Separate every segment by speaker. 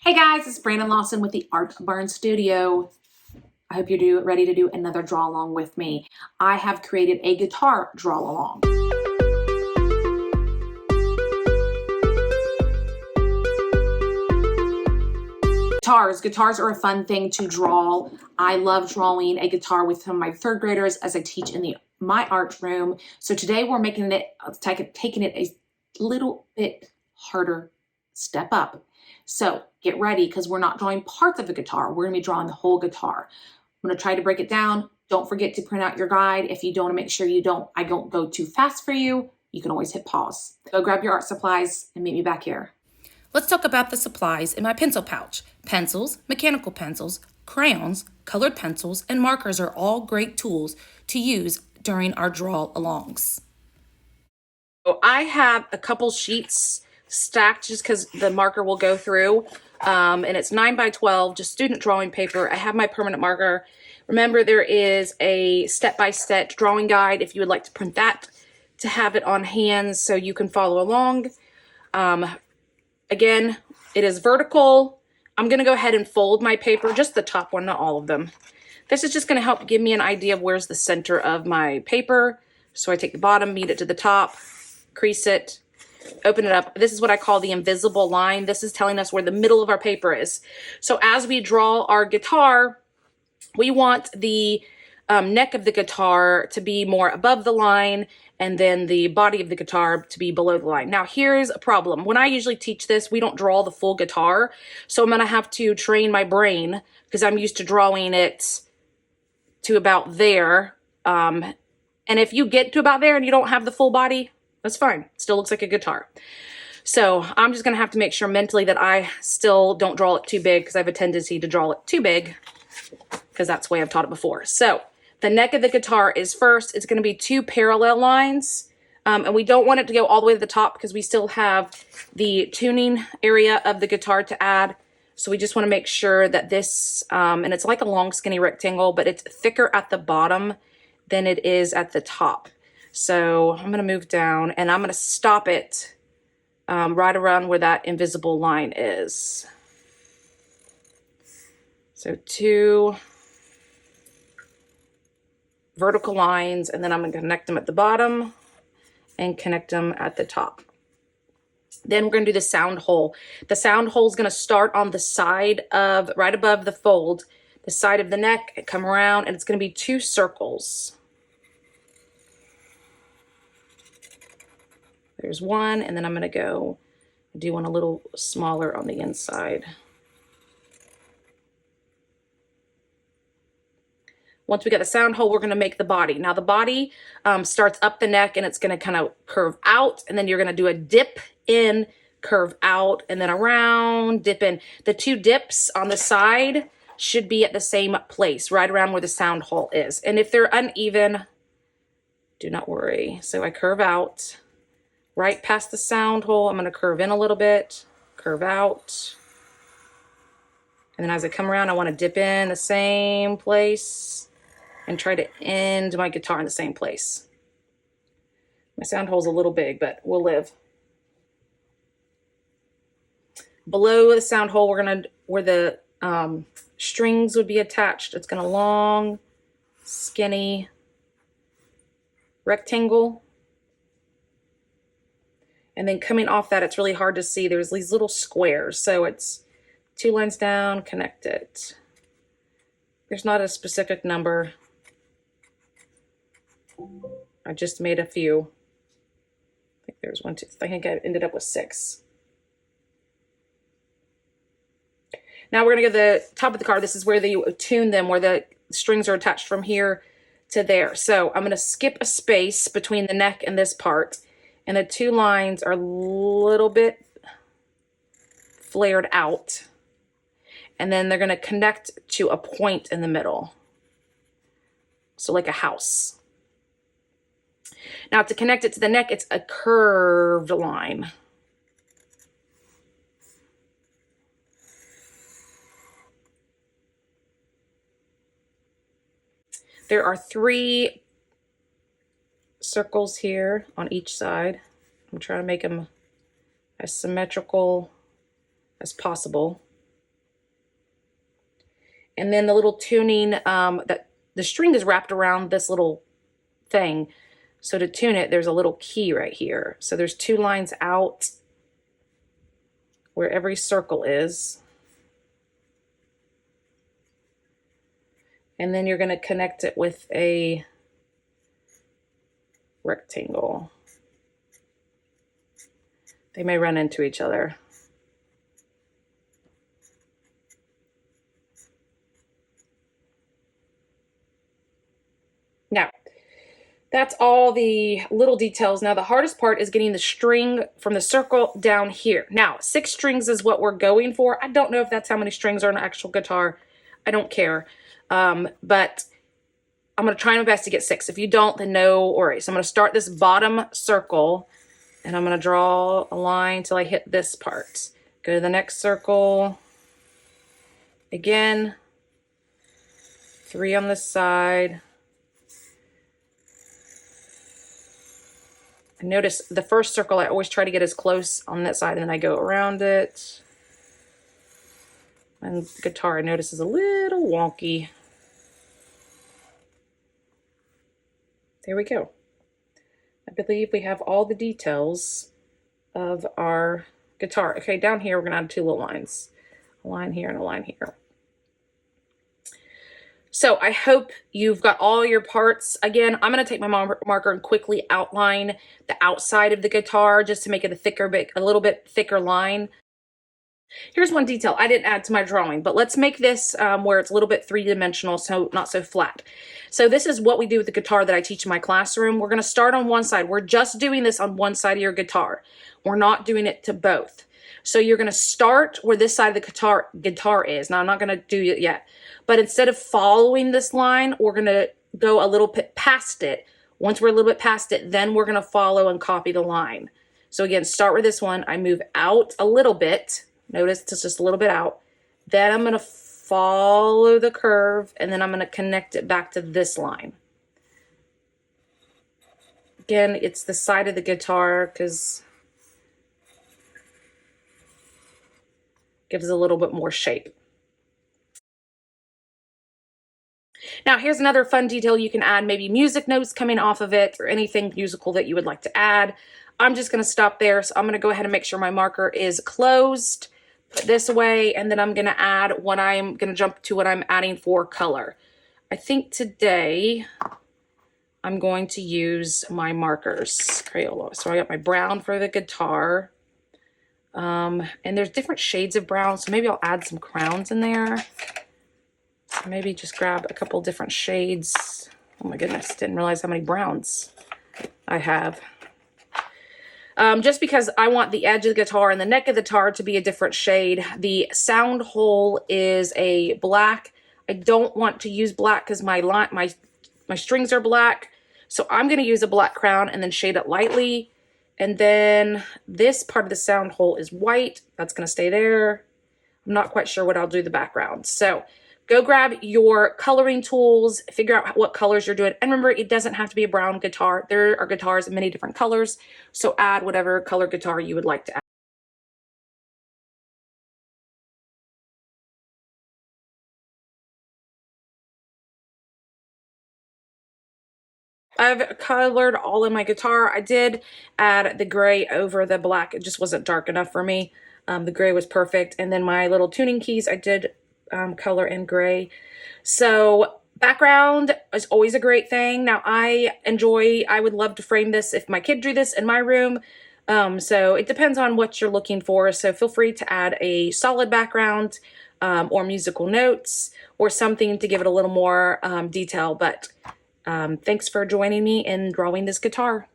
Speaker 1: Hey guys, it's Brannan Lawson with the Art Barn Studio. I hope you're ready to do another draw along with me. I have created a guitar draw along. Guitars are a fun thing to draw. I love drawing a guitar with some of my third graders as I teach in my art room. So today we're taking it a little bit harder step up. So get ready, because we're not drawing parts of the guitar. We're gonna be drawing the whole guitar. I'm gonna try to break it down. Don't forget to print out your guide. If you don't, want to make sure I don't go too fast for you, you can always hit pause. Go grab your art supplies and meet me back here.
Speaker 2: Let's talk about the supplies in my pencil pouch. Pencils, mechanical pencils, crayons, colored pencils, and markers are all great tools to use during our draw-alongs. So I have a couple sheets stacked just because the marker will go through, and it's 9 by 12, just student drawing paper. I have my permanent marker. Remember, there is a step-by-step drawing guide if you would like to print that, to have it on hand so you can follow along. Again, it is vertical. I'm going to go ahead and fold my paper, just the top one, not all of them. This is just going to help give me an idea of where's the center of my paper. So I take the bottom, meet it to the top, crease it, open it up. This is what I call the invisible line. This is telling us where the middle of our paper is. So as we draw our guitar, we want the neck of the guitar to be more above the line, and then the body of the guitar to be below the line. Now here's a problem. When I usually teach this, we don't draw the full guitar. So I'm gonna have to train my brain, because I'm used to drawing it to about there. And if you get to about there and you don't have the full body, that's fine. It still looks like a guitar. So I'm just gonna have to make sure mentally that I still don't draw it too big, because I have a tendency to draw it too big, because that's the way I've taught it before. So the neck of the guitar is first. It's going to be 2 parallel lines. And we don't want it to go all the way to the top, because we still have the tuning area of the guitar to add. So we just want to make sure that this, and it's like a long skinny rectangle, but it's thicker at the bottom than it is at the top. So I'm going to move down and I'm going to stop it right around where that invisible line is. So 2 vertical lines, and then I'm going to connect them at the bottom and connect them at the top. Then we're going to do the sound hole. The sound hole is going to start on the side of, right above the fold, the side of the neck, and come around, and it's going to be 2 circles. There's one, and then I'm going to go do one a little smaller on the inside. Once we get the sound hole, we're going to make the body. Now the body starts up the neck, and it's going to kind of curve out, and then you're going to do a dip in, curve out, and then around, dip in. The 2 dips on the side should be at the same place, right around where the sound hole is. And if they're uneven, do not worry. So I curve out right past the sound hole. I'm going to curve in a little bit, curve out. And then as I come around, I want to dip in the same place and try to end my guitar in the same place. My sound hole's a little big, but we'll live. Below the sound hole, we're gonna, where the strings would be attached, it's gonna long, skinny rectangle. And then coming off that, it's really hard to see. There's these little squares. So it's 2 lines down, connect it. There's not a specific number. I just made a few. I think there's 1, 2, I think I ended up with 6. Now we're gonna go to the top of the card. This is where they tune them, where the strings are attached from here to there. So I'm gonna skip a space between the neck and this part. And the 2 lines are a little bit flared out. And then they're gonna connect to a point in the middle. So like a house. Now to connect it to the neck, it's a curved line. There are 3 circles here on each side. I'm trying to make them as symmetrical as possible. And then the little tuning, that the string is wrapped around this little thing. So to tune it, there's a little key right here. So there's 2 lines out where every circle is. And then you're going to connect it with a rectangle. They may run into each other. Now, that's all the little details. Now, the hardest part is getting the string from the circle down here. Now, 6 strings is what we're going for. I don't know if that's how many strings are in an actual guitar. I don't care. But I'm going to try my best to get 6. If you don't, then no worries. So I'm going to start this bottom circle, and I'm going to draw a line till I hit this part. Go to the next circle. Again, 3 on this side. And notice the first circle, I always try to get as close on that side, and then I go around it. And the guitar, I notice, is a little wonky. There we go. I believe we have all the details of our guitar. Okay, down here, we're going to add 2 little lines. A line here and a line here. So I hope you've got all your parts. Again, I'm going to take my marker and quickly outline the outside of the guitar just to make it a little bit thicker line. Here's one detail I didn't add to my drawing, but let's make this where it's a little bit 3-dimensional, so not so flat. So this is what we do with the guitar that I teach in my classroom. We're going to start on one side. We're just doing this on one side of your guitar. We're not doing it to both. So you're going to start where this side of the guitar is. Now, I'm not going to do it yet, but instead of following this line, we're going to go a little bit past it. Once we're a little bit past it, then we're going to follow and copy the line. So again, start with this one. I move out a little bit. Notice it's just a little bit out. Then I'm going to follow the curve, and then I'm going to connect it back to this line. Again, it's the side of the guitar because it gives a little bit more shape. Now, here's another fun detail you can add, maybe music notes coming off of it or anything musical that you would like to add. I'm just going to stop there. So I'm going to go ahead and make sure my marker is closed. Put this away, and then I'm going to add what I'm going to jump to what I'm adding for color. I think today I'm going to use my markers, Crayola. So I got my brown for the guitar. And there's different shades of brown, so maybe I'll add some crowns in there. Maybe just grab a couple different shades. Oh my goodness, didn't realize how many browns I have. Just because I want the edge of the guitar and the neck of the guitar to be a different shade. The sound hole is a black. I don't want to use black because my strings are black. So I'm going to use a black crown and then shade it lightly. And then this part of the sound hole is white. That's going to stay there. I'm not quite sure what I'll do the background. So go grab your coloring tools, figure out what colors you're doing. And remember, it doesn't have to be a brown guitar. There are guitars in many different colors. So add whatever color guitar you would like to add. I've colored all in my guitar. I did add the gray over the black. It just wasn't dark enough for me. The gray was perfect. And then my little tuning keys, I did color in gray. So background is always a great thing. Now I would love to frame this if my kid drew this in my room. So it depends on what you're looking for. So feel free to add a solid background or musical notes or something to give it a little more detail. But thanks for joining me in drawing this guitar.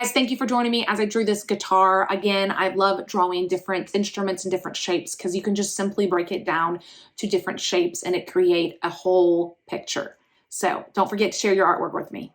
Speaker 1: Guys, thank you for joining me as I drew this guitar. Again, I love drawing different instruments and different shapes because you can just simply break it down to different shapes and it create a whole picture. So don't forget to share your artwork with me.